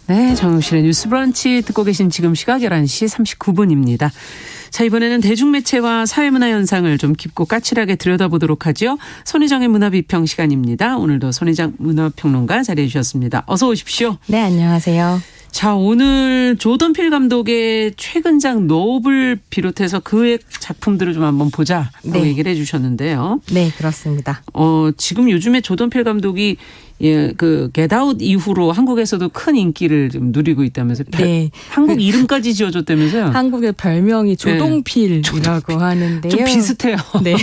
네, 정용실의 뉴스 브런치 듣고 계신 지금 시각 11시 39분입니다. 자, 이번에는 대중매체와 사회문화 현상을 좀 깊고 까칠하게 들여다보도록 하죠. 손희정의 문화비평 시간입니다. 오늘도 손희정 문화평론가 자리해 주셨습니다. 어서 오십시오. 네, 안녕하세요. 자, 오늘 조던 필 감독의 최근작 노블 비롯해서 그의 작품들을 좀 한번 보자라고 네. 얘기를 해 주셨는데요. 네, 그렇습니다. 지금 요즘에 조던 필 감독이 그 겟아웃 이후로 한국에서도 큰 인기를 좀 누리고 있다면서 네. 한국 이름까지 지어줬다면서요? 한국의 별명이 조동필이라고 하는데요. 좀 비슷해요. 네.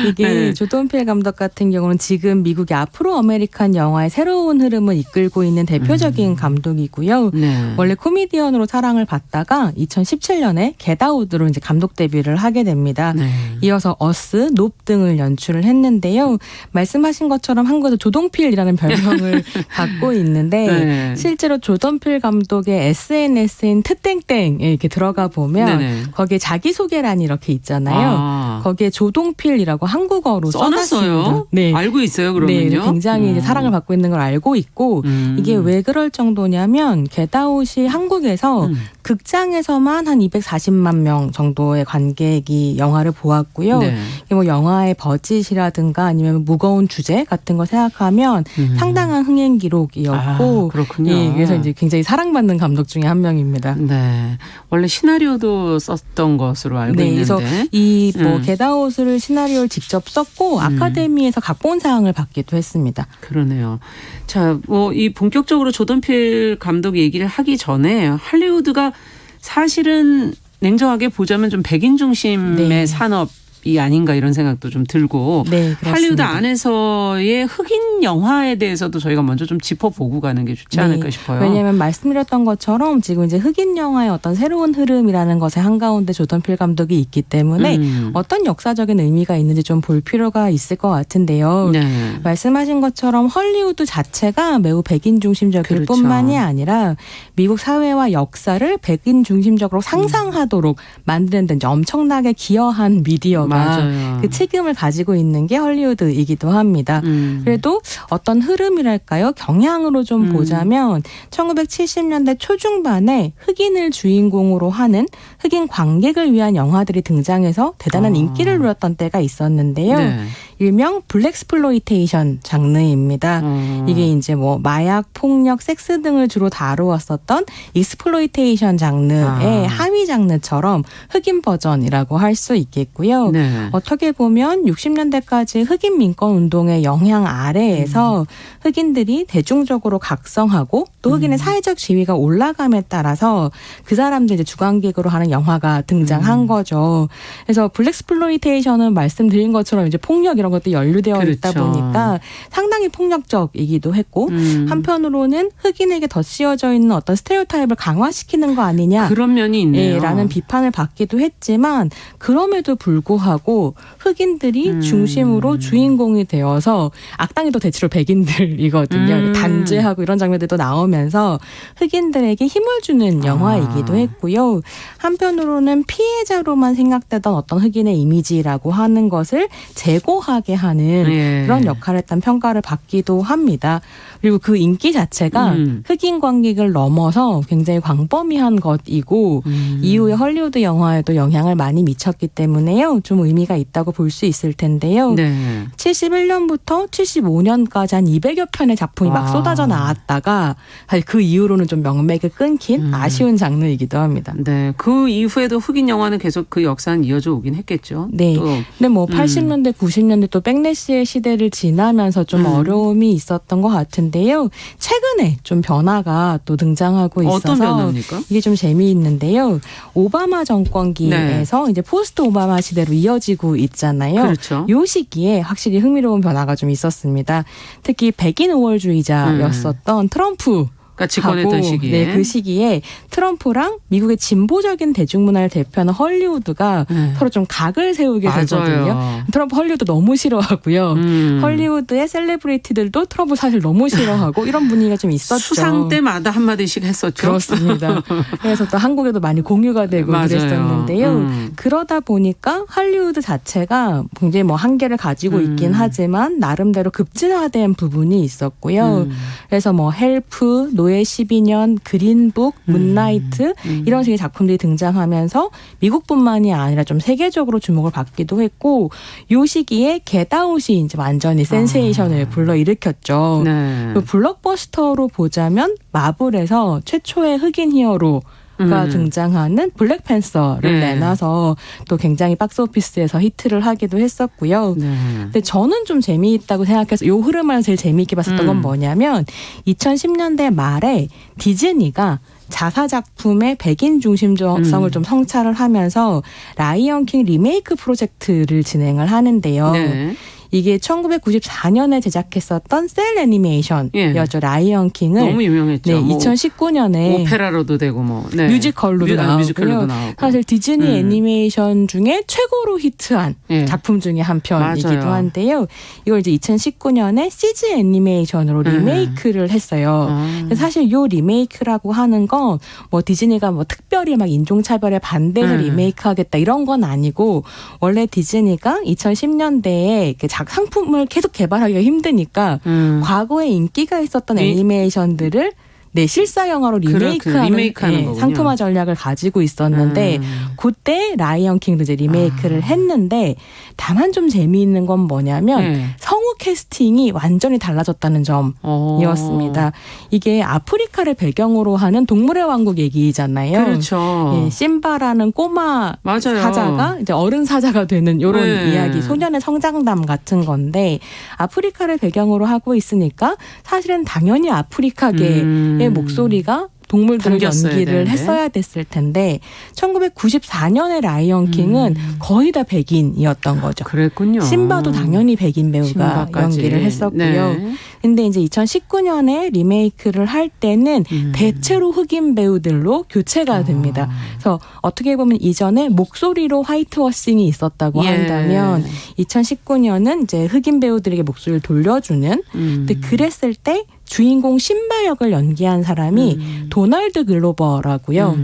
이게 네. 조던필 감독 같은 경우는 지금 미국의 아프로 아메리칸 영화의 새로운 흐름을 이끌고 있는 대표적인 감독이고요. 네. 원래 코미디언으로 사랑을 받다가 2017년에 겟아웃으로 이제 감독 데뷔를 하게 됩니다. 네. 이어서 어스, 높 등을 연출을 했는데요. 말씀하신 것처럼 한국에서 조동필이라는 별명을 갖고 있는데 네. 실제로 조던필 감독의 SNS인 트땡땡에 이렇게 들어가 보면 네네. 거기에 자기소개란이 이렇게 있잖아요. 거기에 조동필이라고 한국어로 써놨습니다. 써놨어요? 네. 알고 있어요, 그러면요? 네, 굉장히 이제 사랑을 받고 있는 걸 알고 있고 이게 왜 그럴 정도냐면 겟아웃이 한국에서 극장에서만 한 240만 명 정도의 관객이 영화를 보았고요. 네. 이게 뭐 영화의 버짓이라든가 아니면 무거운 주제 같은 거 생각하면 상당한 흥행 기록이었고, 그렇군요. 예, 그래서 이제 굉장히 사랑받는 감독 중에 한 명입니다. 네. 원래 시나리오도 썼던 것으로 알고 네, 있는데. 그래서 이 뭐 겟아웃을 시나리오를 직접 썼고 아카데미에서 각본상을 받기도 했습니다. 그러네요. 자, 뭐 이 본격적으로 조던 필 감독 얘기를 하기 전에 할리우드가 사실은 냉정하게 보자면 좀 백인 중심의 네. 산업이 아닌가 이런 생각도 좀 들고 네, 그렇습니다. 할리우드 안에서의 흑인 영화에 대해서도 저희가 먼저 좀 짚어보고 가는 게 좋지 않을까 싶어요. 왜냐하면 말씀드렸던 것처럼 지금 이제 흑인 영화의 어떤 새로운 흐름이라는 것의 한가운데 조던필 감독이 있기 때문에 어떤 역사적인 의미가 있는지 좀 볼 필요가 있을 것 같은데요. 네. 말씀하신 것처럼 헐리우드 자체가 매우 백인 중심적일 그렇죠. 뿐만이 아니라 미국 사회와 역사를 백인 중심적으로 상상하도록 만드는 데 이제 엄청나게 기여한 미디어가 맞아요. 그 책임을 가지고 있는 게 헐리우드이기도 합니다. 그래도 어떤 흐름이랄까요? 경향으로 좀 보자면 1970년대 초중반에 흑인을 주인공으로 하는 흑인 관객을 위한 영화들이 등장해서 대단한 인기를 누렸던 때가 있었는데요. 네. 일명 블랙스플로이테이션 장르입니다. 이게 이제 뭐 마약, 폭력, 섹스 등을 주로 다루었었던 익스플로이테이션 장르의 하위 장르처럼 흑인 버전이라고 할 수 있겠고요. 네. 어떻게 보면 60년대까지 흑인 민권 운동의 영향 아래에서 흑인들이 대중적으로 각성하고 또 흑인의 사회적 지위가 올라감에 따라서 그 사람들 이제 주관객으로 하는 영화가 등장한 거죠. 그래서 블랙스플로이테이션은 말씀드린 것처럼 이제 폭력 이런 것도 연루되어 그렇죠. 있다 보니까 상당히 폭력적이기도 했고 한편으로는 흑인에게 덧씌워져 있는 어떤 스테레오타입을 강화시키는 거 아니냐. 그런 면이 있네요. 예, 라는 비판을 받기도 했지만 그럼에도 불구하고 흑인들이 중심으로 주인공이 되어서 악당이 또 대체로 백인들이거든요. 단죄하고 이런 장면들도 나오면서 흑인들에게 힘을 주는 영화이기도 했고요. 한편으로는 피해자로만 생각되던 어떤 흑인의 이미지라고 하는 것을 제고하게 하는 그런 역할을 했던 평가를 받기도 합니다. 그리고 그 인기 자체가 흑인 관객을 넘어서 굉장히 광범위한 것이고 이후에 헐리우드 영화에도 영향을 많이 미쳤기 때문에요. 좀 의미가 있다고 볼 수 있을 텐데요. 네. 71년부터 75년까지 한 200여 편의 작품이 막 쏟아져 나왔다가 사실 그 이후로는 좀 명맥을 끊긴 아쉬운 장르이기도 합니다. 네. 그 이후에도 흑인 영화는 계속 그 역사는 이어져 오긴 했겠죠. 네. 또. 근데 뭐 80년대, 90년대 또 백래시의 시대를 지나면서 좀 어려움이 있었던 것 같은데요. 최근에 좀 변화가 또 등장하고 있어서 어떤 변화입니까? 이게 좀 재미있는데요. 오바마 정권기에서 이제 포스트 오바마 시대로 이어지고 있잖아요. 그렇죠. 이 시기에 확실히 흥미로운 변화가 좀 있었습니다. 특히 백인 우월주의자였었던 트럼프 그러니까 집권했던 시기에. 네, 그 시기에 트럼프랑 미국의 진보적인 대중문화를 대표하는 헐리우드가 서로 좀 각을 세우게 되거든요. 트럼프 헐리우드 너무 싫어하고요. 헐리우드의 셀레브리티들도 트럼프 사실 너무 싫어하고 이런 분위기가 좀 있었죠. 수상 때마다 한마디씩 했었죠. 그렇습니다. 그래서 또 한국에도 많이 공유가 되고 맞아요. 그랬었는데요. 그러다 보니까 할리우드 자체가 굉장히 뭐 한계를 가지고 있긴 하지만 나름대로 급진화된 부분이 있었고요. 그래서 뭐 헬프, 노예 12년, 그린북, 문나이트 이런 식의 작품들이 등장하면서 미국뿐만이 아니라 좀 세계적으로 주목을 받기도 했고 요 시기에 겟아웃이 이제 완전히 센세이션을 불러일으켰죠. 네. 그 블록버스터로 보자면 마블에서 최초의 흑인 히어로가 등장하는 블랙팬서를 네. 내놔서 또 굉장히 박스오피스에서 히트를 하기도 했었고요. 네. 근데 저는 좀 재미있다고 생각해서 요 흐름을 제일 재미있게 봤었던 건 뭐냐면 2010년대 말에 디즈니가 자사 작품의 백인 중심성을 좀 성찰을 하면서 라이언 킹 리메이크 프로젝트를 진행을 하는데요. 네. 이게 1994년에 제작했었던 셀 애니메이션이었죠. 라이언 킹을 너무 유명했죠. 네, 뭐 2019년에 오페라로도 되고 뭐 네. 뮤지컬로도 뮤지컬로도 나오고요. 나오고. 사실 디즈니 애니메이션 중에 최고로 히트한 예. 작품 중에 한 편이기도 맞아요. 한데요. 이걸 이제 2019년에 CG 애니메이션으로 리메이크를 했어요. 근데 사실 요 리메이크라고 하는 건 뭐 디즈니가 뭐 특별히 막 인종차별에 반대해서 리메이크하겠다 이런 건 아니고 원래 디즈니가 2010년대에 상품을 계속 개발하기가 힘드니까 과거에 인기가 있었던 애니메이션들을 네, 실사 영화로 리메이크하는 거군요. 상품화 전략을 가지고 있었는데 그때 라이언 킹도 이제 리메이크를 했는데 다만 좀 재미있는 건 뭐냐면 성우 캐스팅이 완전히 달라졌다는 점이었습니다. 이게 아프리카를 배경으로 하는 동물의 왕국 얘기잖아요. 그렇죠. 예, 심바라는 꼬마 맞아요. 사자가 이제 어른 사자가 되는 이런 이야기, 소년의 성장담 같은 건데 아프리카를 배경으로 하고 있으니까 사실은 당연히 아프리카계의 목소리가 동물들을 연기를 되는데. 했어야 됐을 텐데 1994년의 라이언 킹은 거의 다 백인이었던 거죠. 그랬군요. 심바도 당연히 백인 배우가 심바까지. 연기를 했었고요. 네. 근데 이제 2019년에 리메이크를 할 때는 대체로 흑인 배우들로 교체가 됩니다. 그래서 어떻게 보면 이전에 목소리로 화이트워싱이 있었다고 한다면 2019년은 이제 흑인 배우들에게 목소리를 돌려주는 근데 그랬을 때 주인공 심바 역을 연기한 사람이 도널드 글로버라고요.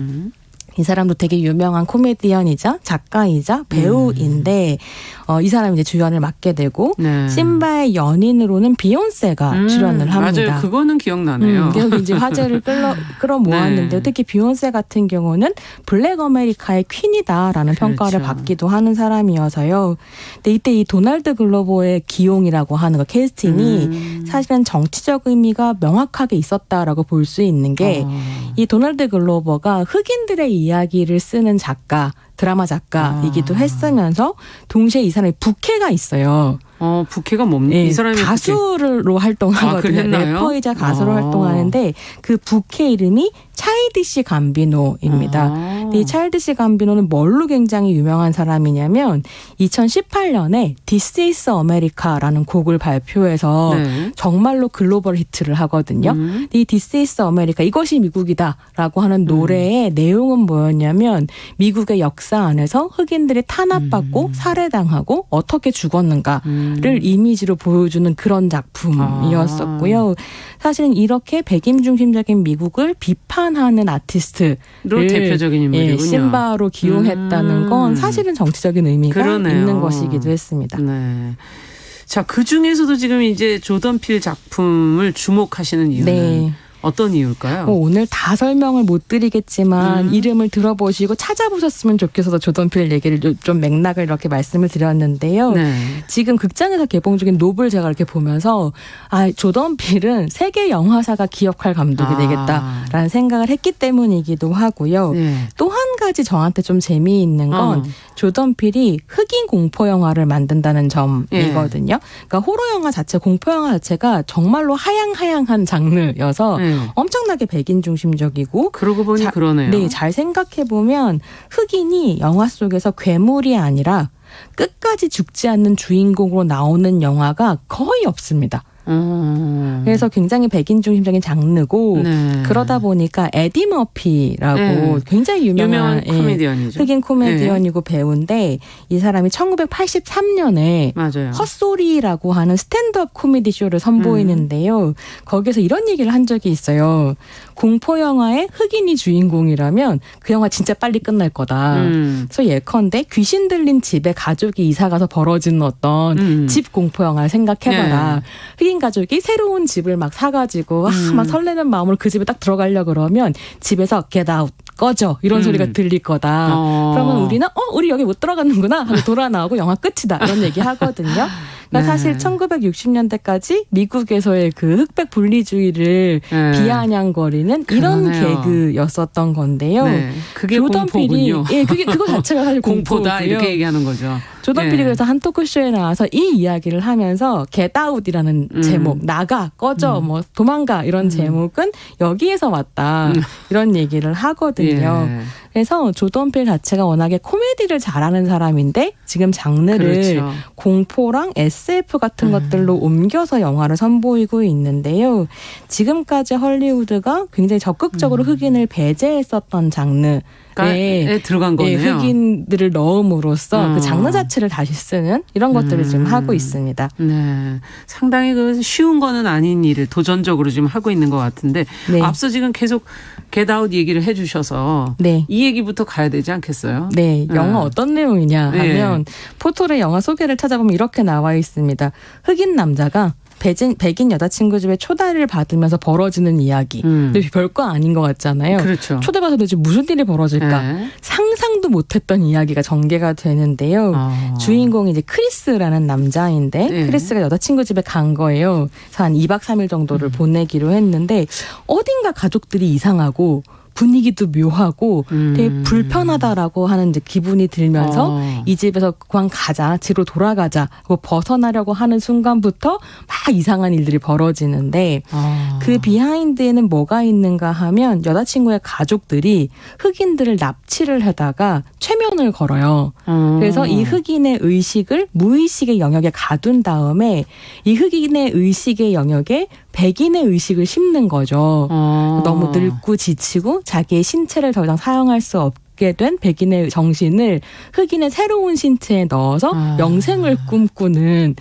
이 사람도 되게 유명한 코미디언이자 작가이자 배우인데 이 사람이 이제 주연을 맡게 되고 심바의 연인으로는 비욘세가 출연을 합니다. 맞아요. 그거는 기억나네요. 그래서 이제 화제를 끌어모았는데 네. 특히 비욘세 같은 경우는 블랙 아메리카의 퀸이다라는 그렇죠. 평가를 받기도 하는 사람이어서요. 근데 이때 이 도널드 글로버의 기용이라고 하는 거 캐스팅이 사실은 정치적 의미가 명확하게 있었다라고 볼 수 있는 게 이 도널드 글로버가 흑인들의 이야기를 쓰는 작가, 드라마 작가이기도 했으면서 동시에 이 사람이 부캐가 있어요. 부캐가 뭡니까? 네, 이 사람이 가수로 활동하거든요. 그랬나요? 래퍼이자 가수로 활동하는데 그 부캐 이름이 차일디시 감비노입니다. 근데 이 차일디시 감비노는 뭘로 굉장히 유명한 사람이냐면 2018년에 This is America라는 곡을 발표해서 정말로 글로벌 히트를 하거든요. 이 This is America, 이것이 미국이다라고 하는 노래의 내용은 뭐였냐면 미국의 역사 안에서 흑인들이 탄압받고 살해당하고 어떻게 죽었는가를 이미지로 보여주는 그런 작품이었었고요. 사실은 이렇게 백인 중심적인 미국을 비판하는 아티스트를 대표적인 인물이군요. 심바로 기용했다는 건 사실은 정치적인 의미가 그러네요. 있는 것이기도 했습니다. 네. 자, 그 중에서도 지금 이제 조던 필 작품을 주목하시는 이유는 어떤 이유일까요? 오늘 다 설명을 못 드리겠지만 이름을 들어보시고 찾아보셨으면 좋겠어서 조던 필 얘기를 좀 맥락을 이렇게 말씀을 드렸는데요. 지금 극장에서 개봉 중인 노블 제가 이렇게 보면서 조던 필은 세계 영화사가 기억할 감독이 되겠다라는 생각을 했기 때문이기도 하고요. 또 한 가지 저한테 좀 재미있는 건 조던 필이 흑인 공포 영화를 만든다는 점이거든요. 그러니까 호러 영화 자체, 공포 영화 자체가 정말로 하향한 장르여서 엄청나게 백인 중심적이고 그러고 보니 그러네요. 네, 잘 생각해 보면 흑인이 영화 속에서 괴물이 아니라 끝까지 죽지 않는 주인공으로 나오는 영화가 거의 없습니다. 그래서 굉장히 백인 중심적인 장르고 그러다 보니까 에디 머피라고 굉장히 유명한 코미디언이죠. 흑인 코미디언이고 배우인데 이 사람이 1983년에 헛소리라고 하는 스탠드업 코미디 쇼를 선보이는데요. 거기서 이런 얘기를 한 적이 있어요. 공포 영화에 흑인이 주인공이라면 그 영화 진짜 빨리 끝날 거다. 그래서 예컨대 귀신 들린 집에 가족이 이사 가서 벌어지는 어떤 집 공포 영화를 생각해봐라. 흑인 흑인 가족이 새로운 집을 막 사가지고 막 설레는 마음으로 그 집에 딱 들어가려 그러면 집에서 get out, 꺼져 이런 소리가 들릴 거다. 그러면 우리는 우리 여기 못 들어가는구나 하고 돌아 나오고 영화 끝이다 이런 얘기 하거든요. 그러니까 네. 사실 1960년대까지 미국에서의 그 흑백 분리주의를 비아냥거리는 이런 그러네요. 개그였었던 건데요. 네. 그게 조던 필이 공포군요. 그거 자체가 사실 공포다 공포고요. 이렇게 얘기하는 거죠. 조던 예. 필이 그래서 한 토크쇼에 나와서 이 이야기를 하면서 get out이라는 제목, 나가, 꺼져, 뭐 도망가 이런 제목은 여기에서 왔다 이런 얘기를 하거든요. 예. 그래서 조던 필 자체가 워낙에 코미디를 잘하는 사람인데 지금 장르를 그렇죠. 공포랑 SF 같은 것들로 옮겨서 영화를 선보이고 있는데요. 지금까지 헐리우드가 굉장히 적극적으로 흑인을 배제했었던 장르 에 들어간 거네요. 흑인들을 넣음으로써 그 장르 자체를 다시 쓰는 이런 것들을 지금 하고 있습니다. 네, 상당히 그 쉬운 거는 아닌 일을 도전적으로 지금 하고 있는 것 같은데 네. 앞서 지금 계속 겟아웃 얘기를 해주셔서 네. 이 얘기부터 가야 되지 않겠어요? 네, 영화 어떤 내용이냐 하면 포털의 영화 소개를 찾아보면 이렇게 나와 있습니다. 흑인 남자가 백인 여자친구 집에 초대를 받으면서 벌어지는 이야기. 근데 별거 아닌 것 같잖아요. 그렇죠. 초대받아서 도대체 무슨 일이 벌어질까? 네. 상상도 못했던 이야기가 전개가 되는데요. 주인공이 이제 크리스라는 남자인데 네. 크리스가 여자친구 집에 간 거예요. 그래서 한 2박 3일 정도를 보내기로 했는데 어딘가 가족들이 이상하고 분위기도 묘하고 되게 불편하다라고 하는 이제 기분이 들면서 이 집에서 그냥 가자, 집으로 돌아가자 하고 벗어나려고 하는 순간부터 막 이상한 일들이 벌어지는데 그 비하인드에는 뭐가 있는가 하면 여자친구의 가족들이 흑인들을 납치를 하다가 최면을 걸어요. 그래서 이 흑인의 의식을 무의식의 영역에 가둔 다음에 이 흑인의 의식의 영역에 백인의 의식을 심는 거죠. 너무 늙고 지치고 자기의 신체를 더 이상 사용할 수 없게 된 백인의 정신을 흑인의 새로운 신체에 넣어서 영생을 꿈꾸는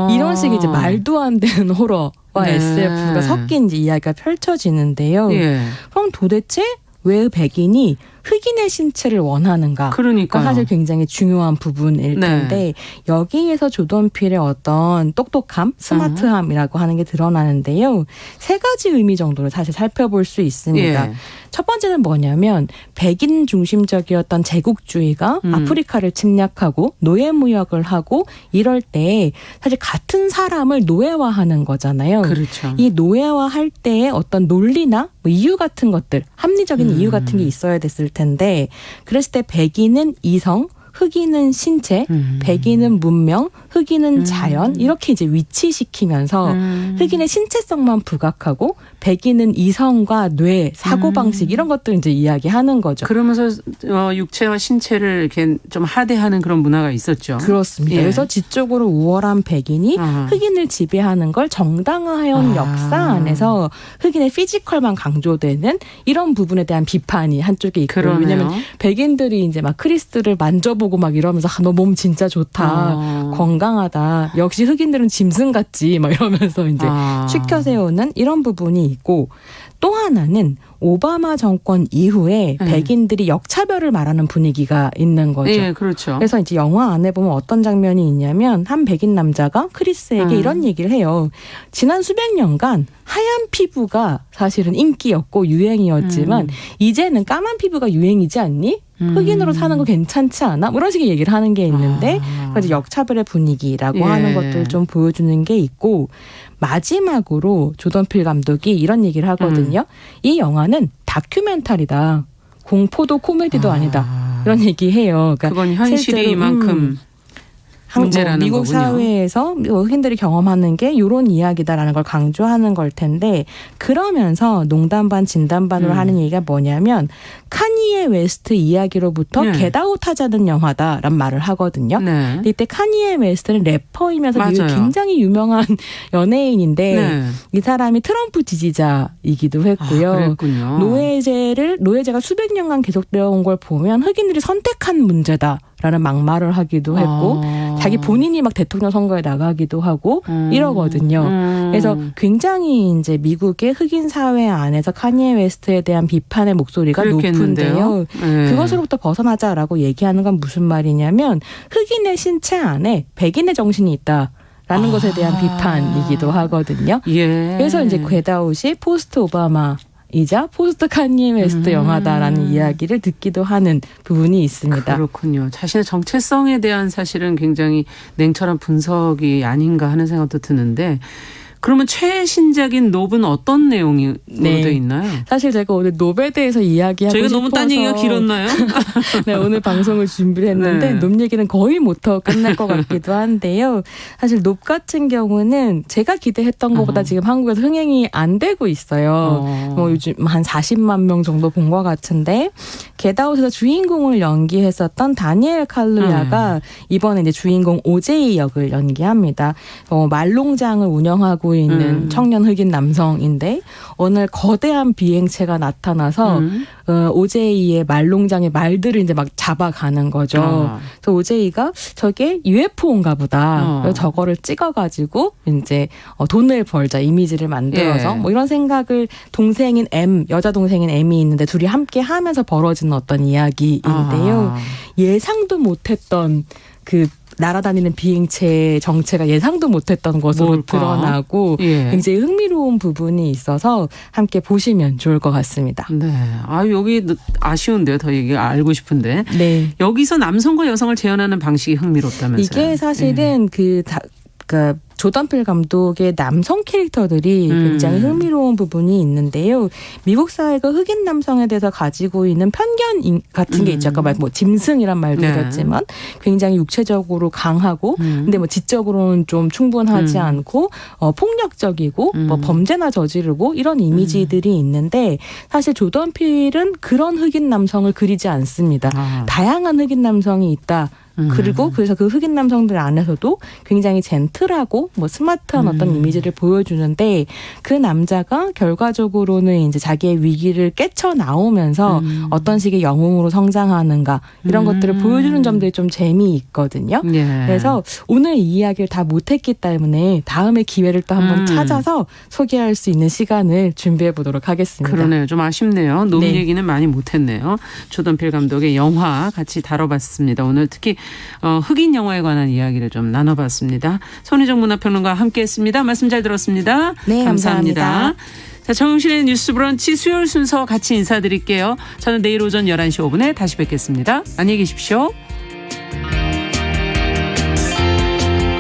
이런 식의 이제 말도 안 되는 호러와 네. SF가 섞인 이제 이야기가 펼쳐지는데요. 예. 그럼 도대체 왜 백인이 흑인의 신체를 원하는가? 그러니까요. 사실 굉장히 중요한 부분일 텐데 여기에서 조던 필의 어떤 똑똑함, 스마트함이라고 하는 게 드러나는데요. 세 가지 의미 정도를 사실 살펴볼 수 있습니다. 예. 첫 번째는 뭐냐면 백인 중심적이었던 제국주의가 아프리카를 침략하고 노예무역을 하고 이럴 때 사실 같은 사람을 노예화하는 거잖아요. 그렇죠. 이 노예화할 때의 어떤 논리나 뭐 이유 같은 것들, 합리적인 이유 같은 게 있어야 됐을 텐데 그랬을 때 백인은 이성, 흑인은 신체, 백인은 문명, 흑인은 자연 이렇게 이제 위치시키면서 흑인의 신체성만 부각하고 백인은 이성과 뇌, 사고방식 이런 것들 이제 이야기하는 거죠. 그러면서 육체와 신체를 이렇게 좀 하대하는 그런 문화가 있었죠. 그렇습니다. 예. 그래서 지적으로 우월한 백인이 흑인을 지배하는 걸 정당화해온 역사 안에서 흑인의 피지컬만 강조되는 이런 부분에 대한 비판이 한쪽에 있고요. 그러네요. 왜냐하면 백인들이 이제 막 크리스를 만져보고 막 이러면서 너 몸 진짜 좋다, 건강하다. 역시 흑인들은 짐승 같지, 막 이러면서 이제 추켜 세우는 이런 부분이 있고 또 하나는 오바마 정권 이후에 백인들이 역차별을 말하는 분위기가 있는 거죠. 예, 그렇죠. 그래서 이제 영화 안에 보면 어떤 장면이 있냐면 한 백인 남자가 크리스에게 이런 얘기를 해요. 지난 수백 년간 하얀 피부가 사실은 인기였고 유행이었지만 이제는 까만 피부가 유행이지 않니? 흑인으로 사는 거 괜찮지 않아? 뭐 이런 식의 얘기를 하는 게 있는데 그래서 역차별의 분위기라고 예. 하는 것들 좀 보여주는 게 있고 마지막으로 조던 필 감독이 이런 얘기를 하거든요. 이 영화는 다큐멘터리다. 공포도 코미디도 아니다. 이런 얘기해요. 그러니까 그건 현실이 실제로, 이만큼 문제라는 미국 거군요. 사회에서 흑인들이 경험하는 게 이런 이야기다라는 걸 강조하는 걸 텐데 그러면서 농담 반 진담 반으로 하는 얘기가 뭐냐면 카니에 웨스트 이야기로부터 겟아웃 하자는 영화다란 말을 하거든요. 네. 근데 이때 카니에 웨스트는 래퍼이면서 맞아요. 미국의 굉장히 유명한 연예인인데 네. 이 사람이 트럼프 지지자이기도 했고요. 그랬군요. 노예제가 수백 년간 계속되어 온 걸 보면 흑인들이 선택한 문제다라는 막말을 하기도 했고 자기 본인이 막 대통령 선거에 나가기도 하고 이러거든요. 그래서 굉장히 이제 미국의 흑인 사회 안에서 카니에 웨스트에 대한 비판의 목소리가 높은데요. 그것으로부터 벗어나자라고 얘기하는 건 무슨 말이냐면 흑인의 신체 안에 백인의 정신이 있다. 라는 것에 대한 비판이기도 하거든요. 예. 그래서 이제 겟아웃이 포스트 오바마이자 포스트 카니에 웨스트 영화다라는 이야기를 듣기도 하는 부분이 있습니다. 그렇군요. 자신의 정체성에 대한 사실은 굉장히 냉철한 분석이 아닌가 하는 생각도 드는데 그러면 최신작인 노브는 어떤 내용으로 되어 있나요? 사실 제가 오늘 노베에 대해서 이야기하고 저희가 싶어서 너무 딴 얘기가 길었나요? 네, 오늘 방송을 준비를 했는데 네. 높 얘기는 거의 못하고 끝날 것 같기도 한데요. 사실 높 같은 경우는 제가 기대했던 것보다 지금 한국에서 흥행이 안 되고 있어요. 요즘 한 40만 명 정도 본 것 같은데 겟아웃에서 주인공을 연기했었던 다니엘 칼루야가 이번에 이제 주인공 오제이 역을 연기합니다. 말농장을 운영하고 있는 청년 흑인 남성인데 오늘 거대한 비행체가 나타나서 오제이의 말농장의 말들을 이제 막 잡아가는 거죠. 그래서 오제이가 저게 UFO인가 보다. 그래서 저거를 찍어가지고 이제 돈을 벌자 이미지를 만들어서 뭐 이런 생각을 동생인 M, 여자 동생인 M이 있는데 둘이 함께 하면서 벌어지는 어떤 이야기인데요. 예상도 못했던 그 날아다니는 비행체의 정체가 예상도 못했던 것으로 뭘까? 드러나고 굉장히 흥미로운 부분이 있어서 함께 보시면 좋을 것 같습니다. 네. 여기 아쉬운데요. 더 얘기 알고 싶은데. 네. 여기서 남성과 여성을 재현하는 방식이 흥미롭다면서요. 이게 사실은 그러니까 조던 필 감독의 남성 캐릭터들이 굉장히 흥미로운 부분이 있는데요. 미국 사회가 흑인 남성에 대해서 가지고 있는 편견 같은 게 있죠. 아까 뭐 짐승이란 말도 있었지만 굉장히 육체적으로 강하고 근데 뭐 지적으로는 좀 충분하지 않고 폭력적이고 뭐 범죄나 저지르고 이런 이미지들이 있는데 사실 조던 필은 그런 흑인 남성을 그리지 않습니다. 다양한 흑인 남성이 있다. 그리고 그래서 그 흑인 남성들 안에서도 굉장히 젠틀하고 뭐 스마트한 어떤 이미지를 보여주는데 그 남자가 결과적으로는 이제 자기의 위기를 깨쳐 나오면서 어떤 식의 영웅으로 성장하는가 이런 것들을 보여주는 점들이 좀 재미있거든요. 그래서 오늘 이 이야기를 다 못했기 때문에 다음에 기회를 또 한번 찾아서 소개할 수 있는 시간을 준비해 보도록 하겠습니다. 그러네요. 좀 아쉽네요. 노브 얘기는 많이 못했네요. 조던 필 감독의 영화 같이 다뤄봤습니다. 오늘 특히 흑인 영화에 관한 이야기를 좀 나눠봤습니다. 손희정 문화평론가와 함께했습니다. 말씀 잘 들었습니다. 네, 감사합니다. 자, 정용실의 뉴스 브런치 수요일 순서 같이 인사드릴게요. 저는 내일 오전 11시 5분에 다시 뵙겠습니다. 안녕히 계십시오.